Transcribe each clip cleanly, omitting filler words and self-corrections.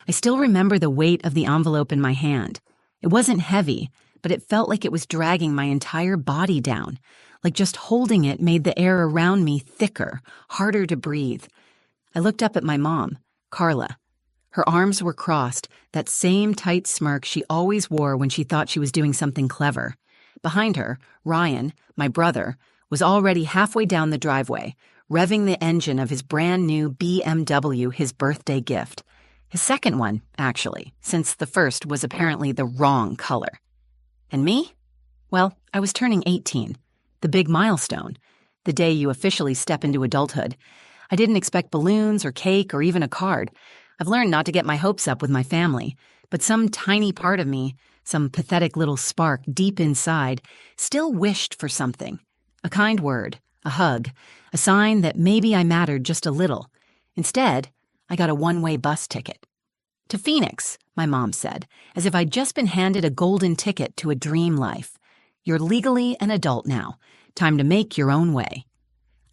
I still remember the weight of the envelope in my hand. It wasn't heavy, but it felt like it was dragging my entire body down, like just holding it made the air around me thicker, harder to breathe. I looked up at my mom, Carla. Her arms were crossed, that same tight smirk she always wore when she thought she was doing something clever. Behind her, Ryan, my brother, was already halfway down the driveway, revving the engine of his brand new BMW, his birthday gift. His second one, actually, since the first was apparently the wrong color. And me? Well, I was turning 18, the big milestone, the day you officially step into adulthood. I didn't expect balloons or cake or even a card. I've learned not to get my hopes up with my family, but some tiny part of me, some pathetic little spark deep inside, still wished for something. A kind word, a hug, a sign that maybe I mattered just a little. Instead, I got a one-way bus ticket. To Phoenix, my mom said, as if I'd just been handed a golden ticket to a dream life. You're legally an adult now. Time to make your own way.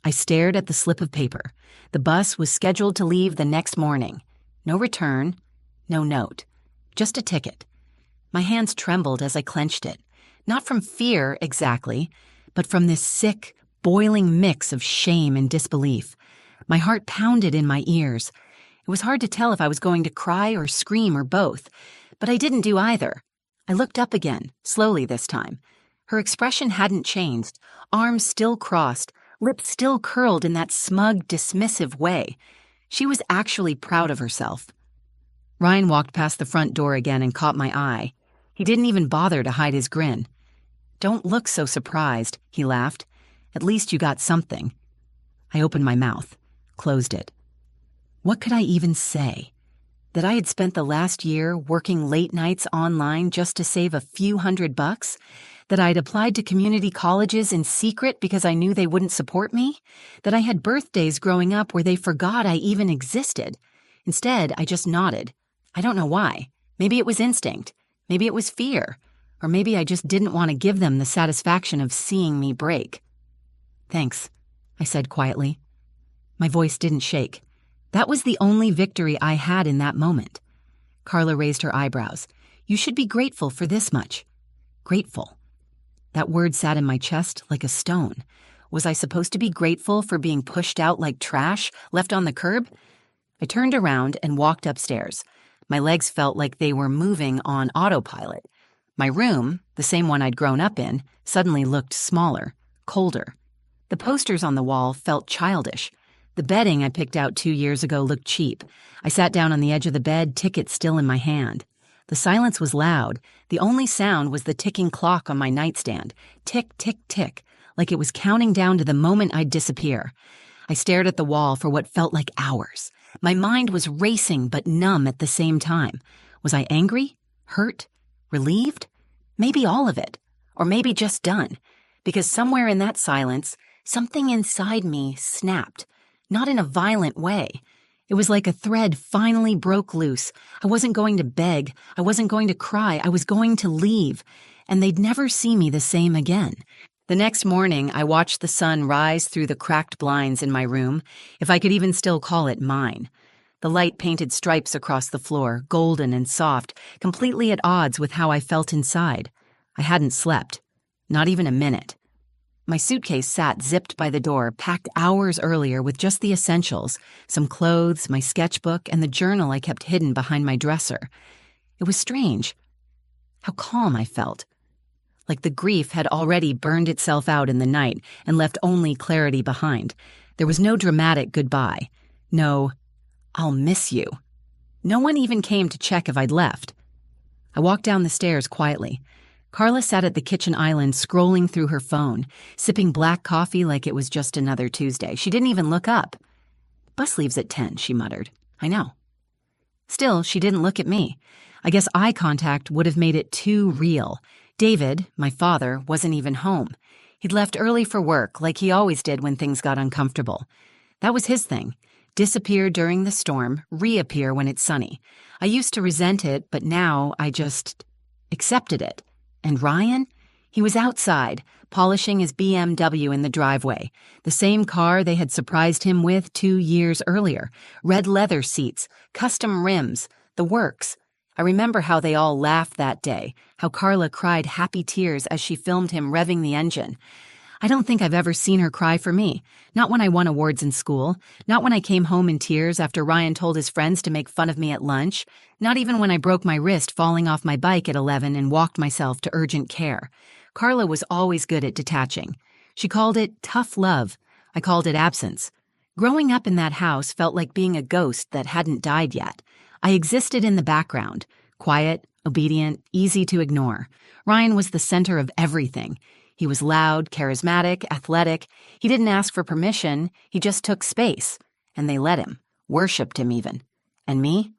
I stared at the slip of paper. The bus was scheduled to leave the next morning. No return, no note, just a ticket. My hands trembled as I clenched it, not from fear exactly, but from this sick, boiling mix of shame and disbelief. My heart pounded in my ears. It was hard to tell if I was going to cry or scream or both, but I didn't do either. I looked up again, slowly this time. Her expression hadn't changed, arms still crossed, lips still curled in that smug, dismissive way. She was actually proud of herself. Ryan walked past the front door again and caught my eye. He didn't even bother to hide his grin. "Don't look so surprised," he laughed. "At least you got something." I opened my mouth, closed it. What could I even say? That I had spent the last year working late nights online just to save a few $100? That I'd applied to community colleges in secret because I knew they wouldn't support me? That I had birthdays growing up where they forgot I even existed? Instead, I just nodded. I don't know why. Maybe it was instinct. Maybe it was fear. Or maybe I just didn't want to give them the satisfaction of seeing me break. "Thanks," I said quietly. My voice didn't shake. That was the only victory I had in that moment. Carla raised her eyebrows. "You should be grateful for this much." Grateful. That word sat in my chest like a stone. Was I supposed to be grateful for being pushed out like trash, left on the curb? I turned around and walked upstairs. My legs felt like they were moving on autopilot. My room, the same one I'd grown up in, suddenly looked smaller, colder. The posters on the wall felt childish. The bedding I picked out 2 years ago looked cheap. I sat down on the edge of the bed, ticket still in my hand. The silence was loud. The only sound was the ticking clock on my nightstand. Tick, tick, tick, like it was counting down to the moment I'd disappear. I stared at the wall for what felt like hours. My mind was racing but numb at the same time. Was I angry? Hurt? Relieved? Maybe all of it. Or maybe just done. Because somewhere in that silence, something inside me snapped. Not in a violent way. It was like a thread finally broke loose. I wasn't going to beg. I wasn't going to cry. I was going to leave. And they'd never see me the same again. The next morning, I watched the sun rise through the cracked blinds in my room, if I could even still call it mine. The light painted stripes across the floor, golden and soft, completely at odds with how I felt inside. I hadn't slept. Not even a minute. My suitcase sat zipped by the door, packed hours earlier with just the essentials, some clothes, my sketchbook, and the journal I kept hidden behind my dresser. It was strange. How calm I felt. Like the grief had already burned itself out in the night and left only clarity behind. There was no dramatic goodbye. No, "I'll miss you." No one even came to check if I'd left. I walked down the stairs quietly. Carla sat at the kitchen island scrolling through her phone, sipping black coffee like it was just another Tuesday. She didn't even look up. "Bus leaves at 10, she muttered. "I know." Still, she didn't look at me. I guess eye contact would have made it too real. David, my father, wasn't even home. He'd left early for work, like he always did when things got uncomfortable. That was his thing. Disappear during the storm, reappear when it's sunny. I used to resent it, but now I just accepted it. And Ryan? He was outside, polishing his BMW in the driveway, the same car they had surprised him with 2 years earlier. Red leather seats, custom rims, The works. I remember how they all laughed that day, how Carla cried happy tears as she filmed him revving the engine. I don't think I've ever seen her cry for me. Not when I won awards in school. Not when I came home in tears after Ryan told his friends to make fun of me at lunch. Not even when I broke my wrist falling off my bike at 11 and walked myself to urgent care. Carla was always good at detaching. She called it tough love. I called it absence. Growing up in that house felt like being a ghost that hadn't died yet. I existed in the background, quiet, obedient, easy to ignore. Ryan was the center of everything. He was loud, charismatic, athletic. He didn't ask for permission. He just took space. And they let him, worshipped him even. And me?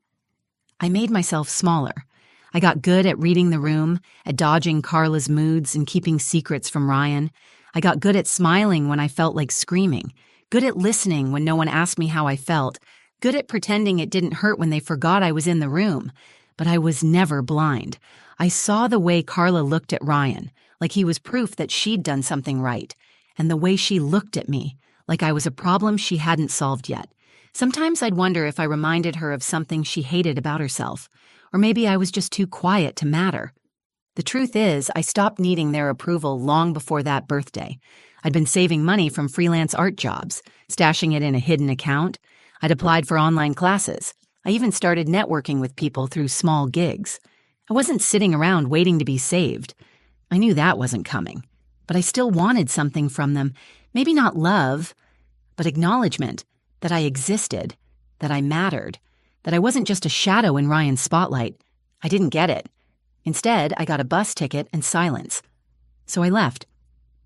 I made myself smaller. I got good at reading the room, at dodging Carla's moods and keeping secrets from Ryan. I got good at smiling when I felt like screaming, good at listening when no one asked me how I felt, good at pretending it didn't hurt when they forgot I was in the room. But I was never blind. I saw the way Carla looked at Ryan, like he was proof that she'd done something right, and the way she looked at me, like I was a problem she hadn't solved yet. Sometimes I'd wonder if I reminded her of something she hated about herself, or maybe I was just too quiet to matter. The truth is, I stopped needing their approval long before that birthday. I'd been saving money from freelance art jobs, stashing it in a hidden account. I'd applied for online classes. I even started networking with people through small gigs. I wasn't sitting around waiting to be saved. I knew that wasn't coming, but I still wanted something from them. Maybe not love, but acknowledgement that I existed, that I mattered, that I wasn't just a shadow in Ryan's spotlight. I didn't get it. Instead, I got a bus ticket and silence. So I left.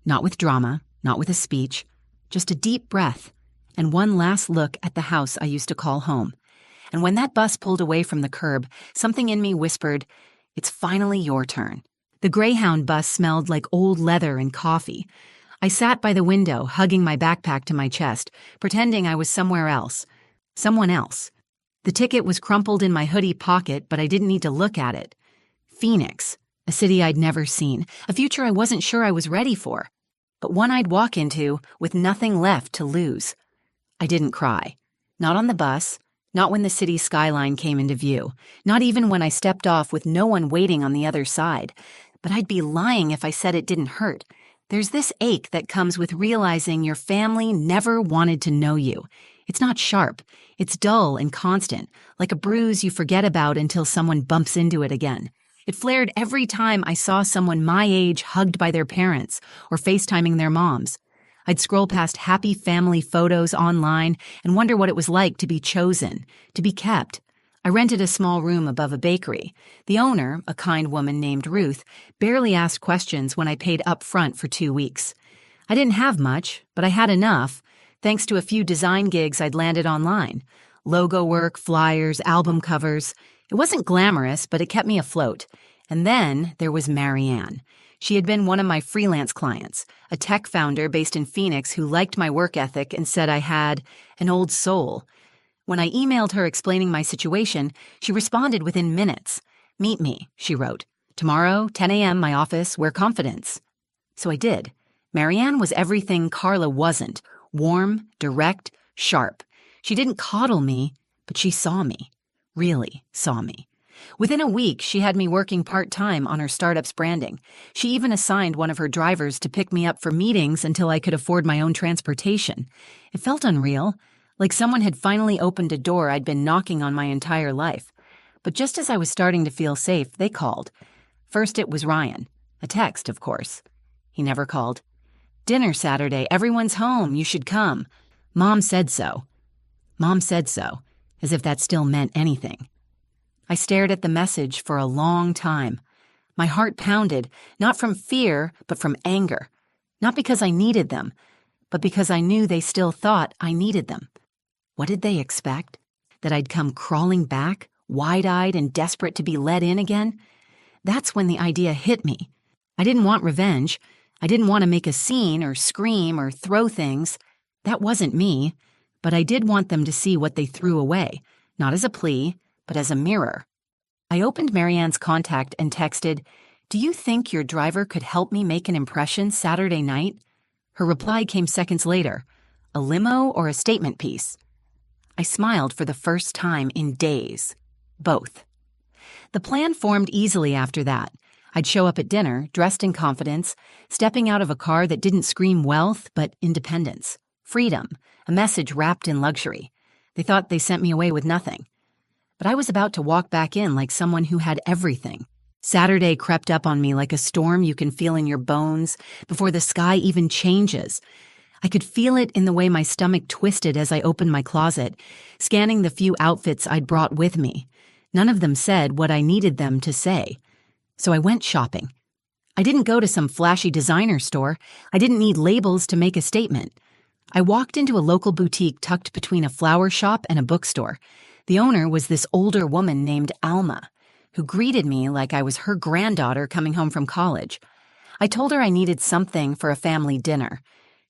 Not with drama, not with a speech, just a deep breath and one last look at the house I used to call home. And when that bus pulled away from the curb, something in me whispered, "It's finally your turn." The Greyhound bus smelled like old leather and coffee. I sat by the window, hugging my backpack to my chest, pretending I was somewhere else. Someone else. The ticket was crumpled in my hoodie pocket, but I didn't need to look at it. Phoenix, a city I'd never seen, a future I wasn't sure I was ready for, but one I'd walk into with nothing left to lose. I didn't cry. Not on the bus, not when the city skyline came into view, not even when I stepped off with no one waiting on the other side. But I'd be lying if I said it didn't hurt. There's this ache that comes with realizing your family never wanted to know you. It's not sharp. It's dull and constant, like a bruise you forget about until someone bumps into it again. It flared every time I saw someone my age hugged by their parents or FaceTiming their moms. I'd scroll past happy family photos online and wonder what it was like to be chosen, to be kept. I rented a small room above a bakery. The owner, a kind woman named Ruth, barely asked questions when I paid up front for 2 weeks. I didn't have much, but I had enough, thanks to a few design gigs I'd landed online. Logo work, flyers, album covers. It wasn't glamorous, but it kept me afloat. And then there was Marianne. She had been one of my freelance clients, a tech founder based in Phoenix who liked my work ethic and said I had an old soul. When I emailed her explaining my situation, she responded within minutes. "Meet me," she wrote. "Tomorrow, 10 a.m., my office, wear confidence." So I did. Marianne was everything Carla wasn't. Warm, direct, sharp. She didn't coddle me, but she saw me. Really saw me. Within a week, she had me working part-time on her startup's branding. She even assigned one of her drivers to pick me up for meetings until I could afford my own transportation. It felt unreal, like someone had finally opened a door I'd been knocking on my entire life. But just as I was starting to feel safe, they called. First it was Ryan. A text, of course. He never called. "Dinner Saturday, everyone's home, you should come. Mom said so." Mom said so, as if that still meant anything. I stared at the message for a long time. My heart pounded, not from fear, but from anger. Not because I needed them, but because I knew they still thought I needed them. What did they expect? That I'd come crawling back, wide-eyed and desperate to be let in again? That's when the idea hit me. I didn't want revenge. I didn't want to make a scene or scream or throw things. That wasn't me. But I did want them to see what they threw away, not as a plea, but as a mirror. I opened Marianne's contact and texted, "Do you think your driver could help me make an impression Saturday night?" Her reply came seconds later. "A limo or a statement piece?" I smiled for the first time in days. Both. The plan formed easily after that. I'd show up at dinner, dressed in confidence, stepping out of a car that didn't scream wealth, but independence, freedom, a message wrapped in luxury. They thought they sent me away with nothing. But I was about to walk back in like someone who had everything. Saturday crept up on me like a storm you can feel in your bones before the sky even changes. I could feel it in the way my stomach twisted as I opened my closet, scanning the few outfits I'd brought with me. None of them said what I needed them to say. So I went shopping. I didn't go to some flashy designer store. I didn't need labels to make a statement. I walked into a local boutique tucked between a flower shop and a bookstore. The owner was this older woman named Alma, who greeted me like I was her granddaughter coming home from college. I told her I needed something for a family dinner.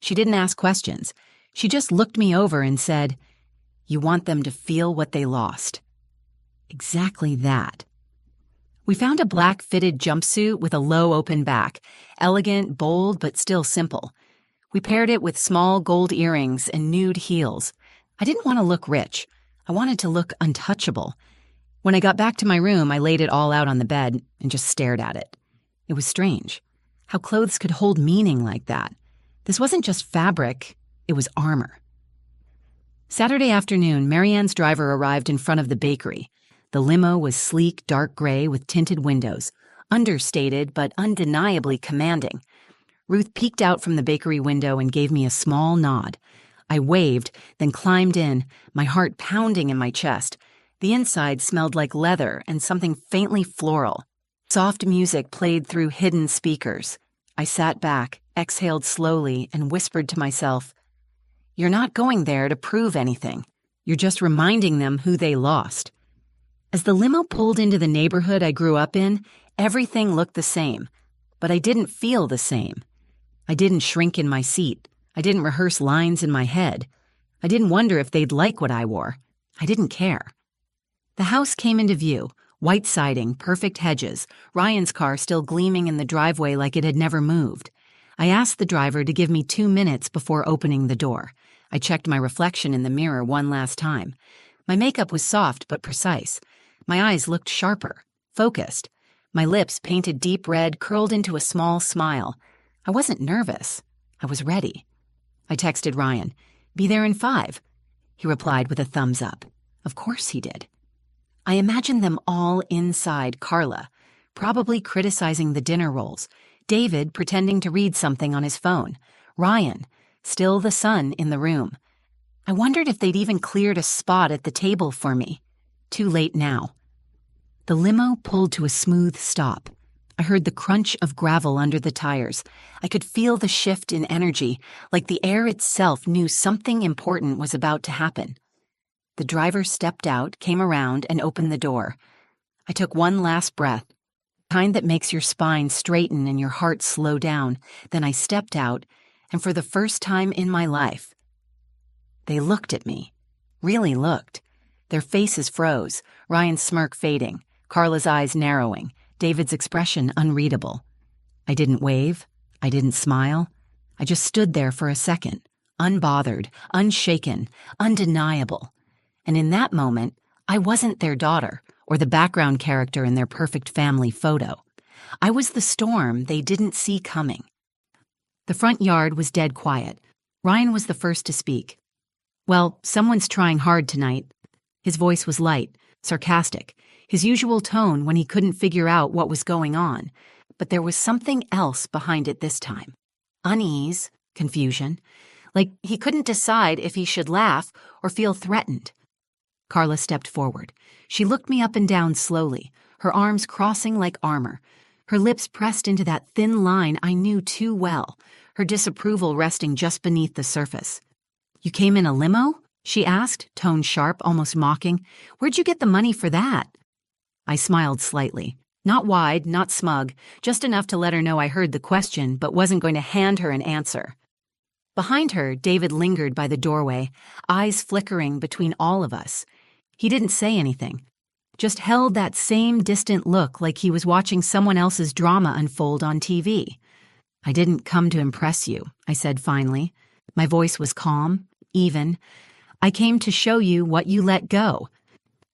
She didn't ask questions. She just looked me over and said, "You want them to feel what they lost." Exactly that. We found a black fitted jumpsuit with a low open back, elegant, bold, but still simple. We paired it with small gold earrings and nude heels. I didn't want to look rich. I wanted to look untouchable. When I got back to my room, I laid it all out on the bed and just stared at it. It was strange, how clothes could hold meaning like that. This wasn't just fabric, it was armor. Saturday afternoon, Marianne's driver arrived in front of the bakery. The limo was sleek, dark gray with tinted windows, understated but undeniably commanding. Ruth peeked out from the bakery window and gave me a small nod. I waved, then climbed in, my heart pounding in my chest. The inside smelled like leather and something faintly floral. Soft music played through hidden speakers. I sat back, exhaled slowly, and whispered to myself, "You're not going there to prove anything. You're just reminding them who they lost." As the limo pulled into the neighborhood I grew up in, everything looked the same, but I didn't feel the same. I didn't shrink in my seat. I didn't rehearse lines in my head. I didn't wonder if they'd like what I wore. I didn't care. The house came into view, white siding, perfect hedges, Ryan's car still gleaming in the driveway like it had never moved. I asked the driver to give me 2 minutes before opening the door. I checked my reflection in the mirror one last time. My makeup was soft but precise. My eyes looked sharper, focused. My lips, painted deep red, curled into a small smile. I wasn't nervous. I was ready. I texted Ryan, "Be there in 5." He replied with a thumbs up. Of course he did. I imagined them all inside Carla, probably criticizing the dinner rolls, David pretending to read something on his phone, Ryan, still the son in the room. I wondered if they'd even cleared a spot at the table for me. Too late now. The limo pulled to a smooth stop. I heard the crunch of gravel under the tires. I could feel the shift in energy, like the air itself knew something important was about to happen. The driver stepped out, came around, and opened the door. I took one last breath, the kind that makes your spine straighten and your heart slow down. Then I stepped out, and for the first time in my life, they looked at me. Really looked. Their faces froze, Ryan's smirk fading, Carla's eyes narrowing, David's expression unreadable. I didn't wave. I didn't smile. I just stood there for a second, unbothered, unshaken, undeniable. And in that moment, I wasn't their daughter or the background character in their perfect family photo. I was the storm they didn't see coming. The front yard was dead quiet. Ryan was the first to speak. "Well, someone's trying hard tonight." His voice was light, sarcastic, his usual tone when he couldn't figure out what was going on. But there was something else behind it this time. Unease, confusion, like he couldn't decide if he should laugh or feel threatened. Carla stepped forward. She looked me up and down slowly, her arms crossing like armor, her lips pressed into that thin line I knew too well, her disapproval resting just beneath the surface. "You came in a limo?" she asked, tone sharp, almost mocking. "Where'd you get the money for that?" I smiled slightly. Not wide, not smug, just enough to let her know I heard the question but wasn't going to hand her an answer. Behind her, David lingered by the doorway, eyes flickering between all of us. He didn't say anything, just held that same distant look like he was watching someone else's drama unfold on TV. "I didn't come to impress you," I said finally. My voice was calm, even. "I came to show you what you let go."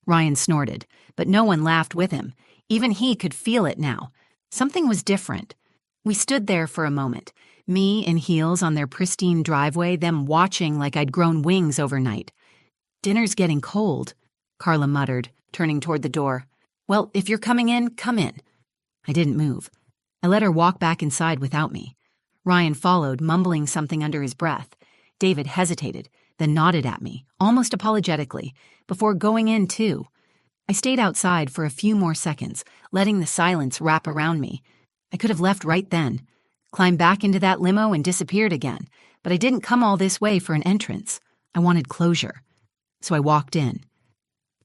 Ryan snorted, but no one laughed with him. Even he could feel it now. Something was different. We stood there for a moment, me in heels on their pristine driveway, them watching like I'd grown wings overnight. "Dinner's getting cold," Carla muttered, turning toward the door. "Well, if you're coming in, come in." I didn't move. I let her walk back inside without me. Ryan followed, mumbling something under his breath. David hesitated, then nodded at me, almost apologetically, before going in too. I stayed outside for a few more seconds, letting the silence wrap around me. I could have left right then, climbed back into that limo and disappeared again, but I didn't come all this way for an entrance. I wanted closure. So I walked in.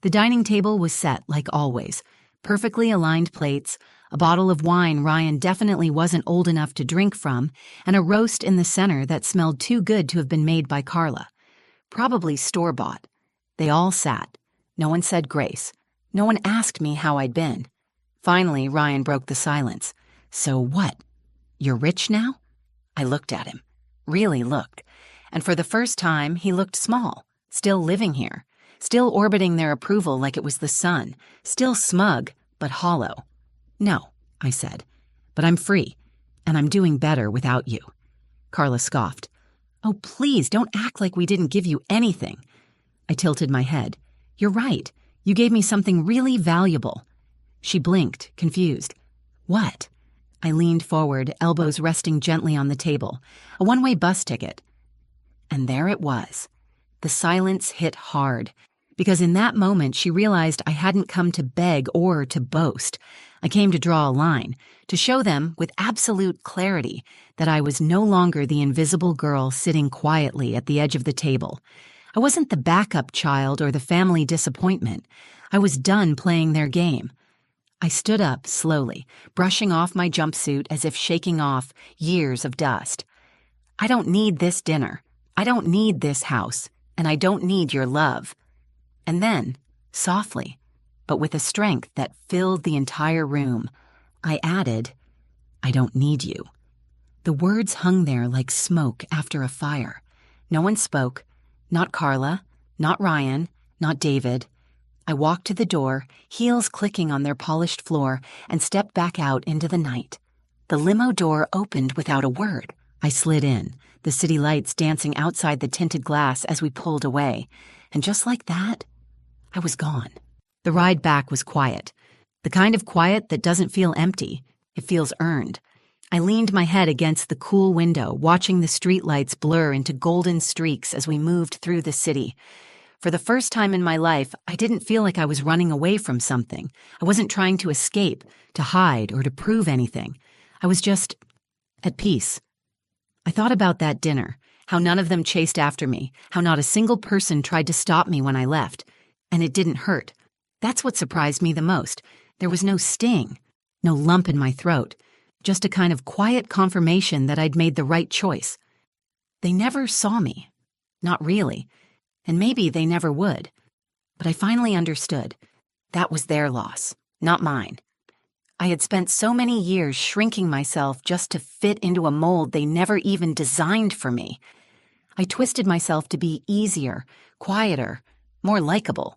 The dining table was set like always, perfectly aligned plates, a bottle of wine Ryan definitely wasn't old enough to drink from, and a roast in the center that smelled too good to have been made by Carla. Probably store-bought. They all sat. No one said grace. No one asked me how I'd been. Finally, Ryan broke the silence. "So what? You're rich now?" I looked at him. Really looked. And for the first time, he looked small, still living here, still orbiting their approval like it was the sun, still smug, but hollow. "No," I said, "but I'm free, and I'm doing better without you." Carla scoffed. "Oh, please, don't act like we didn't give you anything." I tilted my head. "You're right. You gave me something really valuable." She blinked, confused. "What?" I leaned forward, elbows resting gently on the table. "A one-way bus ticket." And there it was. The silence hit hard, because in that moment she realized I hadn't come to beg or to boast. I came to draw a line, to show them with absolute clarity that I was no longer the invisible girl sitting quietly at the edge of the table. I wasn't the backup child or the family disappointment. I was done playing their game. I stood up slowly, brushing off my jumpsuit as if shaking off years of dust. "I don't need this dinner. I don't need this house. And I don't need your love." And then, softly, but with a strength that filled the entire room, I added, "I don't need you." The words hung there like smoke after a fire. No one spoke. Not Carla, not Ryan, not David. I walked to the door, heels clicking on their polished floor, and stepped back out into the night. The limo door opened without a word. I slid in, the city lights dancing outside the tinted glass as we pulled away. And just like that, I was gone. The ride back was quiet. The kind of quiet that doesn't feel empty. It feels earned. I leaned my head against the cool window, watching the streetlights blur into golden streaks as we moved through the city. For the first time in my life, I didn't feel like I was running away from something. I wasn't trying to escape, to hide, or to prove anything. I was just at peace. I thought about that dinner, how none of them chased after me, how not a single person tried to stop me when I left. And it didn't hurt. That's what surprised me the most. There was no sting, no lump in my throat, just a kind of quiet confirmation that I'd made the right choice. They never saw me. Not really. And maybe they never would. But I finally understood. That was their loss, not mine. I had spent so many years shrinking myself just to fit into a mold they never even designed for me. I twisted myself to be easier, quieter, more likable.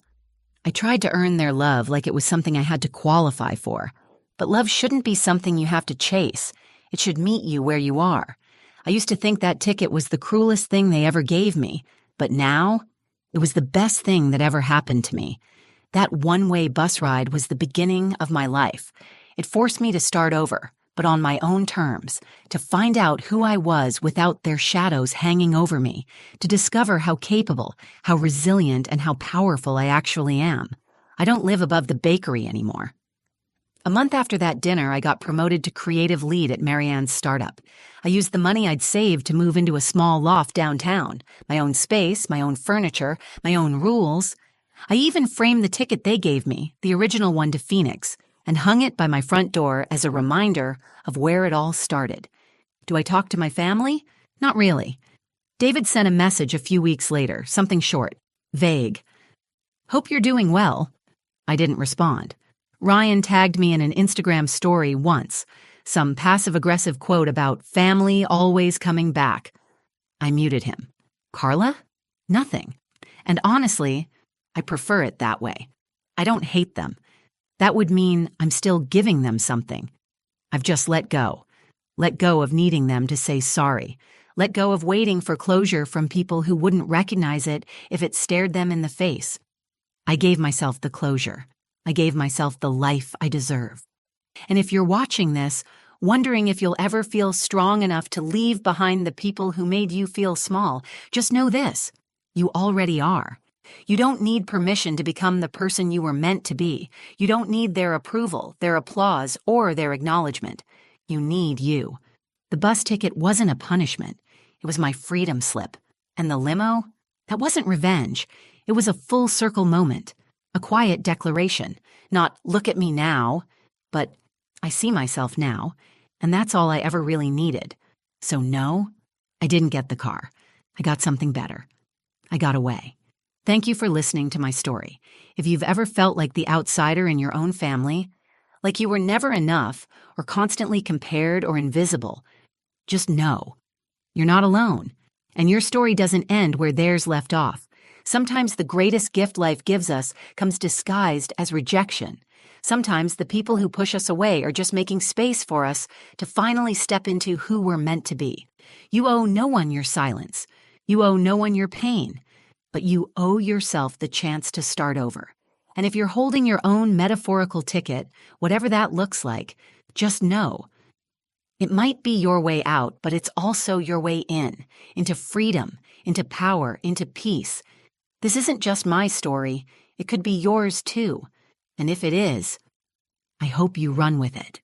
I tried to earn their love like it was something I had to qualify for. But love shouldn't be something you have to chase. It should meet you where you are. I used to think that ticket was the cruelest thing they ever gave me, but now it was the best thing that ever happened to me. That one-way bus ride was the beginning of my life. It forced me to start over, but on my own terms, to find out who I was without their shadows hanging over me, to discover how capable, how resilient, and how powerful I actually am. I don't live above the bakery anymore. A month after that dinner, I got promoted to creative lead at Marianne's startup. I used the money I'd saved to move into a small loft downtown, my own space, my own furniture, my own rules. I even framed the ticket they gave me, the original one to Phoenix, and hung it by my front door as a reminder of where it all started. Do I talk to my family? Not really. David sent a message a few weeks later, something short, vague. "Hope you're doing well." I didn't respond. Ryan tagged me in an Instagram story once, some passive-aggressive quote about family always coming back. I muted him. Carla? Nothing. And honestly, I prefer it that way. I don't hate them. That would mean I'm still giving them something. I've just let go. Let go of needing them to say sorry. Let go of waiting for closure from people who wouldn't recognize it if it stared them in the face. I gave myself the closure. I gave myself the life I deserve. And if you're watching this, wondering if you'll ever feel strong enough to leave behind the people who made you feel small, just know this: you already are. You don't need permission to become the person you were meant to be. You don't need their approval, their applause, or their acknowledgement. You need you. The bus ticket wasn't a punishment. It was my freedom slip. And the limo? That wasn't revenge. It was a full circle moment. A quiet declaration. Not, look at me now, but I see myself now. And that's all I ever really needed. So no, I didn't get the car. I got something better. I got away. Thank you for listening to my story. If you've ever felt like the outsider in your own family, like you were never enough or constantly compared or invisible, just know you're not alone. And your story doesn't end where theirs left off. Sometimes the greatest gift life gives us comes disguised as rejection. Sometimes the people who push us away are just making space for us to finally step into who we're meant to be. You owe no one your silence. You owe no one your pain. But you owe yourself the chance to start over. And if you're holding your own metaphorical ticket, whatever that looks like, just know it might be your way out, but it's also your way in, into freedom, into power, into peace. This isn't just my story. It could be yours too. And if it is, I hope you run with it.